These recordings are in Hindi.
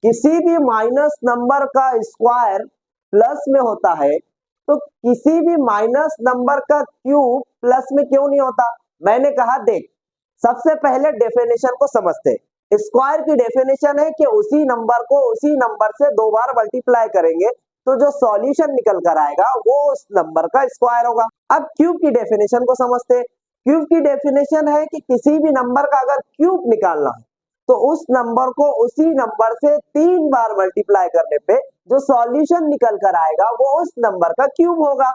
किसी भी माइनस नंबर का स्क्वायर प्लस में होता है तो किसी भी माइनस नंबर का क्यूब प्लस में क्यों नहीं होता? मैंने कहा देख, सबसे पहले डेफिनेशन को समझते हैं। स्क्वायर की डेफिनेशन है कि उसी नंबर को उसी नंबर से 2 बार मल्टीप्लाई करेंगे तो जो सॉल्यूशन निकल कर आएगा वो उस नंबर का स्क्वायर होगा। अब क्यूब की डेफिनेशन को समझते हैं। क्यूब की डेफिनेशन है कि किसी भी नंबर का अगर क्यूब निकालना है तो उस नंबर को उसी नंबर से 3 बार मल्टीप्लाई करने पे जो सॉल्यूशन निकल कर आएगा वो उस नंबर का क्यूब होगा।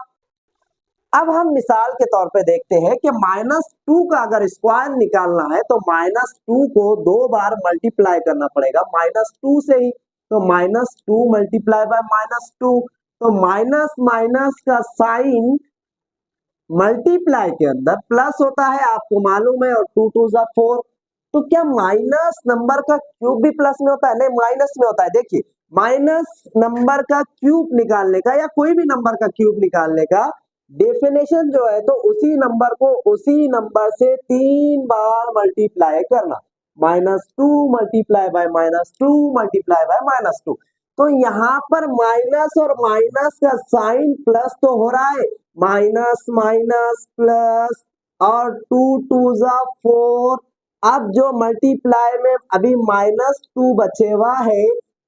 अब हम मिसाल के तौर पे देखते हैं कि -2 का अगर स्क्वायर निकालना है तो -2 को 2 बार मल्टीप्लाई करना पड़ेगा -2 से ही। तो -2 मल्टीप्लाई बाय -2, तो माइनस माइनस का साइन मल्टीप्लाई के अंदर प्लस होता है, आपको मालूम है, और 2 2 जा 4। तो क्या माइनस नंबर का क्यूब भी प्लस में होता है? नहीं, माइनस में होता है। देखिए, माइनस नंबर का क्यूब निकालने का या कोई भी नंबर का क्यूब निकालने का डेफिनेशन जो है तो उसी नंबर को उसी नंबर से 3 बार मल्टीप्लाई करना। -2 मल्टीप्लाई बाय -2 मल्टीप्लाई बाय -2। तो यहाँ पर माइनस और माइनस का साइन प्लस तो हो रहा है, माइनस माइनस प्लस, और 2 2 जा 4। अब जो मल्टीप्लाई में अभी -2 बचे हुआ है,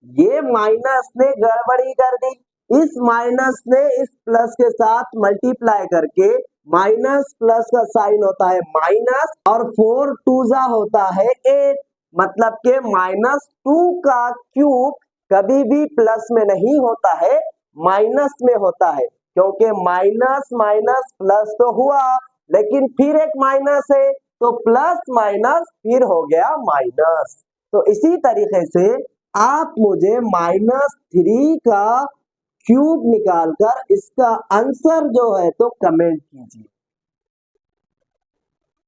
ये माइनस ने गड़बड़ी कर दी। इस माइनस ने इस प्लस के साथ मल्टीप्लाई करके माइनस प्लस का साइन होता है माइनस, और 4 2 जा होता है 8। मतलब के -2 का क्यूब कभी भी प्लस में नहीं होता है, माइनस में होता है, क्योंकि माइनस माइनस प्लस तो हुआ लेकिन फिर एक माइनस है तो प्लस माइनस फिर हो गया माइनस। तो इसी तरीके से आप मुझे -3 का क्यूब निकालकर इसका आंसर जो है तो कमेंट कीजिए।